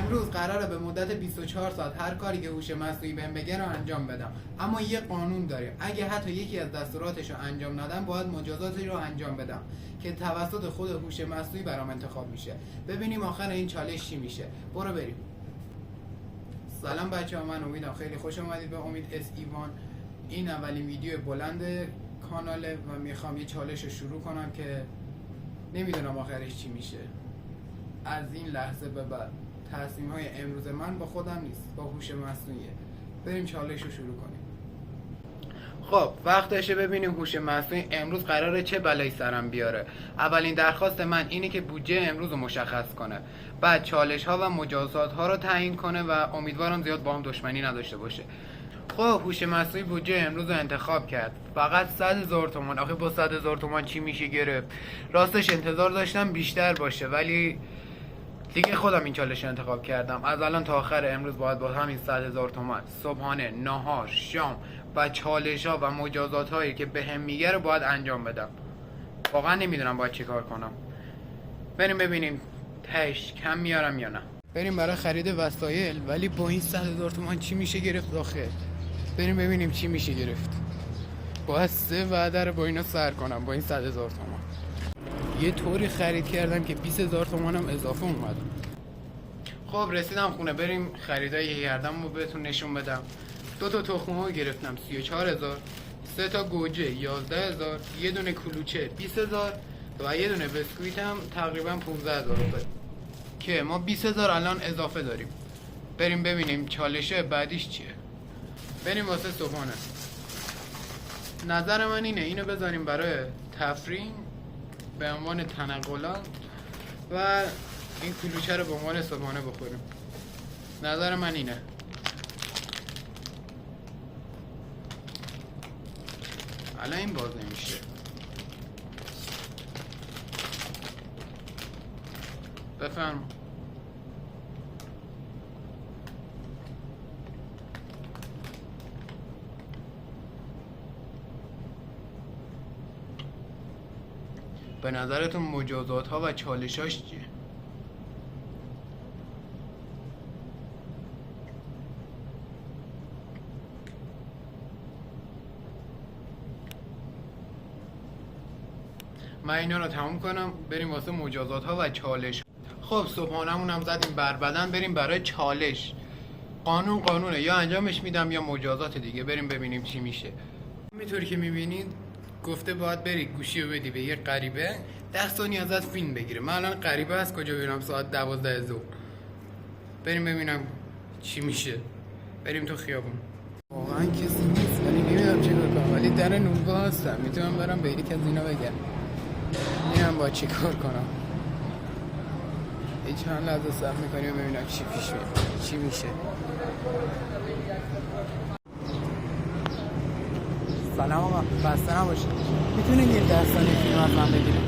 امروز قراره به مدت 24 ساعت هر کاری که هوش مصنوعی بهم بگه رو انجام بدم، اما یه قانون داریم: اگه حتی یکی از دستوراتش رو انجام ندم باید مجازاتی رو انجام بدم که توسط خود هوش مصنوعی برام انتخاب میشه. ببینیم آخر این چالش چی میشه. برو بریم. سلام بچه‌ها، من امیدم. خیلی خوش اومدید به امید اس ایوان. این اولین ویدیو بلند کاناله و میخوام یه چالش رو شروع کنم که نمیدونم آخرش چی میشه. از این لحظه به بعد تصمیم‌های امروز من با خودم نیست، با هوش مصنوعیه. بریم چالش رو شروع کنیم. خب وقتشه ببینیم هوش مصنوعی امروز قراره چه بلایی سرم بیاره. اولین درخواست من اینه که بودجه امروز رو مشخص کنه، بعد چالش ها و مجازات ها رو تعیین کنه و امیدوارم زیاد با هم دشمنی نداشته باشه. خب هوش مصنوعی بودجه امروز رو انتخاب کرد، فقط 100,000 تومان. آخه با 100,000 تومان چی میشه گرفت؟ راستش انتظار داشتم بیشتر باشه، ولی دیگه خودم این چالش رو انتخاب کردم. از الان تا آخر امروز باید با همین 100,000 تومان صبحانه، نهار، شام و چالش ها و مجازات هایی که بهم میگه رو باید انجام بدم. واقعا نمیدونم باید چی کار کنم. بریم ببینیم تهش کم میارم یا نه. بریم برای خرید وسایل، ولی با این 100,000 تومان چی میشه گرفت آخه؟ بریم ببینیم چی میشه گرفت. باید 3 وعده رو با اینا سر کنم با این 100,000 تومان. یه طوری خرید کردم که 20,000 تومانم اضافه اومد. خب رسیدم خونه. بریم خریدای گردم رو بهتون نشون بدم. 2 تا تخم مرغ گرفتم 34,000، 3 تا گوجه 11,000، یه دونه کلوچه 20,000 و یه دونه بسکویت هم تقریبا 15,000 روپیه که ما 20,000 الان اضافه داریم. بریم ببینیم چالشه بعدیش چیه. بریم واسه صبحانه. نظر من اینو بذاریم برای تفریح به عنوان تنقلات و این کلوچه رو به عنوان صبحانه بخوریم. نظر من اینه. الان این باز نمیشه. بفرما. به نظرتون مجازات ها و چالشاش چیه؟ من اینا رو تموم کنم بریم واسه مجازات ها و چالش. خب صبحانمون هم زدیم بر بدن، بریم برای چالش. قانونه، یا انجامش میدم یا مجازات دیگه. بریم ببینیم چی میشه. همینطوری که میبینید گفته باید بری گوشی رو بدی به یه غریبه 10 ثانیه ازت فیلم بگیره. من الان غریبه از کجا ببینم ساعت 12 ظهر؟ بریم ببینم چی میشه. بریم تو خیابون. واقعا کسی نیست ولی نمیدونم چه کنم، ولی در نونگاه هستم. میتونم برم به یکی از اینا بگم. نمیدونم با چی کار کنم. یه چند لحظه صبر میکنیم ببینم چی پیش میاد، چی میشه. سلام آقا، بسته نباشه. میتونین یه 10 ثانیه فیلم از من بگیرین؟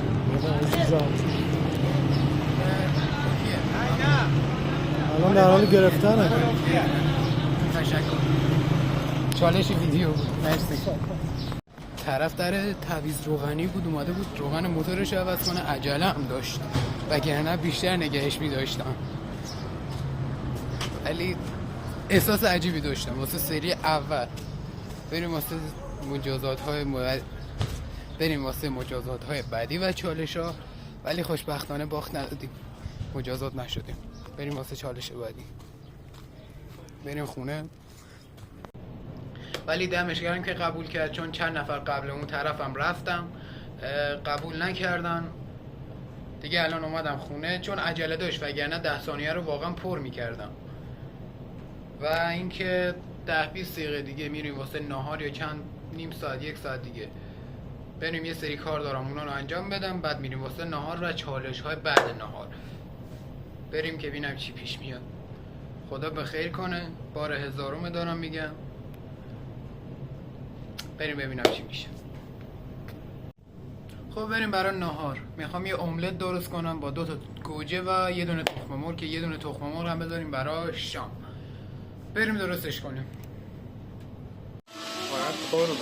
الان در حال گرفتنه. تشکر. چالش ویدیو بود. مرسی. طرف در تعویض روغنی بود، اومده بود روغن موتورش رو عوض کنه. عجله هم داشت وگرنه بیشتر نگهش می‌داشتم، ولی احساس عجیبی داشتم واسه سری اول. بریم واسه مجازات های بعدی و چالش ها، ولی خوشبختانه باخت ندادیم، مجازات نشدیم. بریم واسه چالش بعدی. بریم خونه. ولی دمش گرم که قبول کرد، چون چند نفر قبل اون طرفم رفتم قبول نکردن دیگه. الان اومدم خونه چون عجله داشت، وگرنه 10 ثانیه رو واقعا پر میکردم. و اینکه 10-20 دقیقه دیگه میریم واسه نهار، یا چند نیم ساعت 1 ساعت دیگه بریم یه سری کار دارم اونا رو انجام بدم، بعد میریم واسه نهار و چالش های بعد نهار. بریم که ببینم چی پیش میاد. خدا به خیر کنه. بار هزارم دارم میگم. بریم ببینم چی میشه. خب بریم برای نهار. میخوام یه املت درست کنم با 2 تا گوجه و یه دونه تخم مرغ، که یه دونه تخم مرغ هم بذاریم برای شام. بریم درستش کنیم. باید خورم.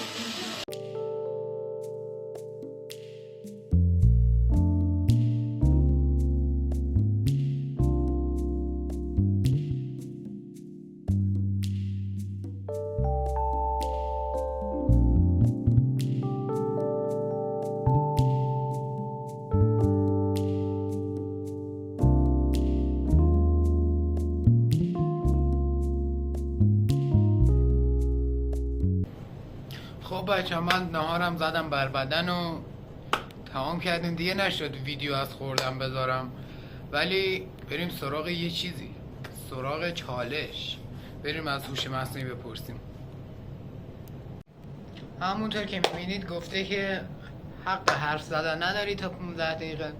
خب بچه من نهارم زدم بر بدن و تمام کردیم دیگه، نشد ویدیو از خوردم بذارم، ولی بریم سراغ یه چیزی، سراغ چالش. بریم از هوش مصنوعی بپرسیم. همونطور که میبینید گفته که حق حرف زدن نداری تا 15 دقیقه.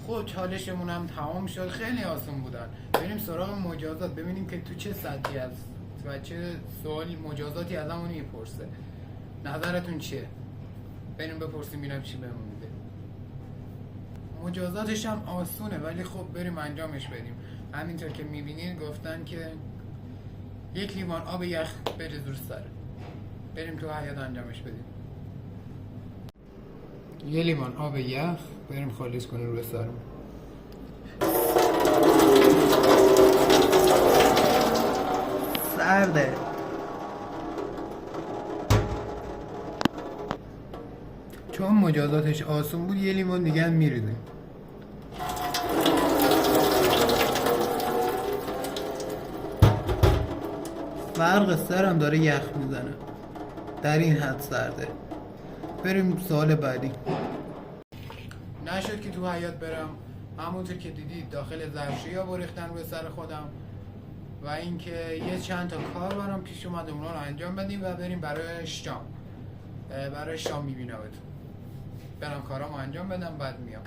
خب چالشمون هم تمام شد، خیلی آسان بودن. بریم سراغ مجازات ببینیم که تو چه سطحی است و چه سوالی مجازاتی از همون میپرسه. نظرتون چیه؟ بریم بپرسیم ببینم چی بهمون میده. مجازاتش هم آسونه ولی خب بریم انجامش بدیم. همینطور که میبینید گفتن که 1 لیوان آب یخ بریز رو سر. بریم تو حیاط انجامش بدیم. 1 لیوان آب یخ بریم خالیش کنیم روی سرمون. سرده. چون مجازاتش آسون بود 1 لیوان دیگه هم میریزیم. فرق سرم داره یخ میزنه، در این حد سرده. بریم سوال بعدی. نشد که تو حیاط برم، همونطور که دیدید داخل ظرفشویی ریختن روی سر خودم و اینکه یه چند تا کار برام پیش اومد اونا رو انجام بدیم و بریم برای شام. برای شام میبینمتون. برم کارامو انجام بدم بعد میام.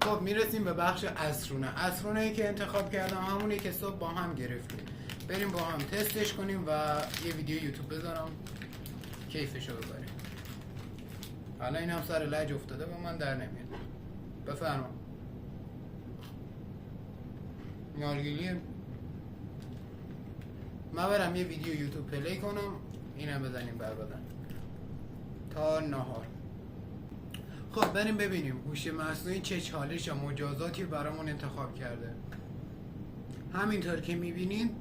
خب میرسیم به بخش عصرونه. عصرونه‌ای که انتخاب کردم همونی که صبح با هم گرفتیم. بریم با هم تستش کنیم و یه ویدیو یوتیوب بذارم کیفشو ببریم. حالا این هم سر لج افتاده با من در نمیاد. بفرما. نارگیلیه. من برم یه ویدیو یوتیوب پلی کنم، اینم بزنیم بر بدن تا نهار. خب بریم ببینیم هوش مصنوعی چه چالش یا مجازاتی برامون انتخاب کرده. همینطور که میبینید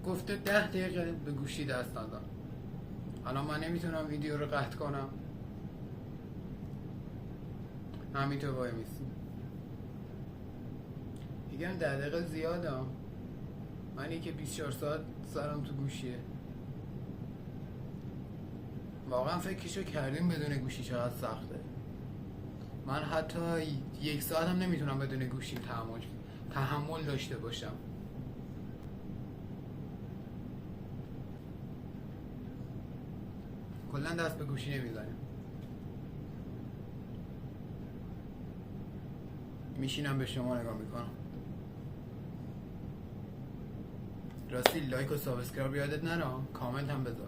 گفته 10 دقیقه به گوشی دست نزن. حالا من نمیتونم ویدیو رو قطع کنم، همینطور وای میسیم. میگم 10 دقیقه زیاده، منی که 24 ساعت سرم تو گوشیه. واقعا فکرشو کردیم بدون گوشی چقدر سخته. من حتی 1 ساعت هم نمیتونم بدون گوشی تحمل داشته باشم. کلا دست به گوشی نمیزنیم. میشینم به شما نگاه میکنم. راستی لایک و سابسکرایب یادت نره، کامنت هم بذار.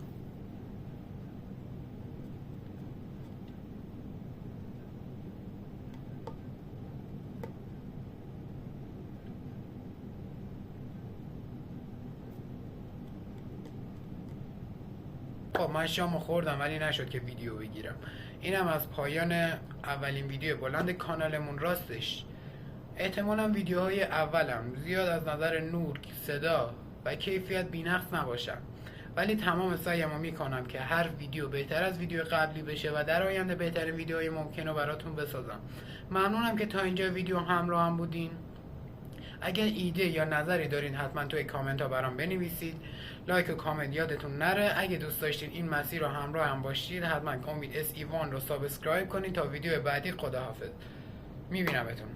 خب من شامو خوردم ولی نشد که ویدیو بگیرم. اینم از پایان اولین ویدیو بلند کانالمون. راستش احتمالا ویدیوهای اولم زیاد از نظر نور، صدا و کیفیت بی‌نقص نباشن، ولی تمام سعیمو میکنم که هر ویدیو بهتر از ویدیو قبلی بشه و در آینده بهترین ویدیوهای ممکن رو براتون بسازم. ممنونم که تا اینجا ویدیو همراه هم بودین. اگر ایده یا نظری دارین حتما توی کامنت ها برام بنویسید. لایک و کامنت یادتون نره. اگه دوست داشتین این مسیر رو همراه هم باشید حتما امید اس ایوان رو سابسکرایب کنید تا ویدیو بعدی. خداحافظ. میبینمتون.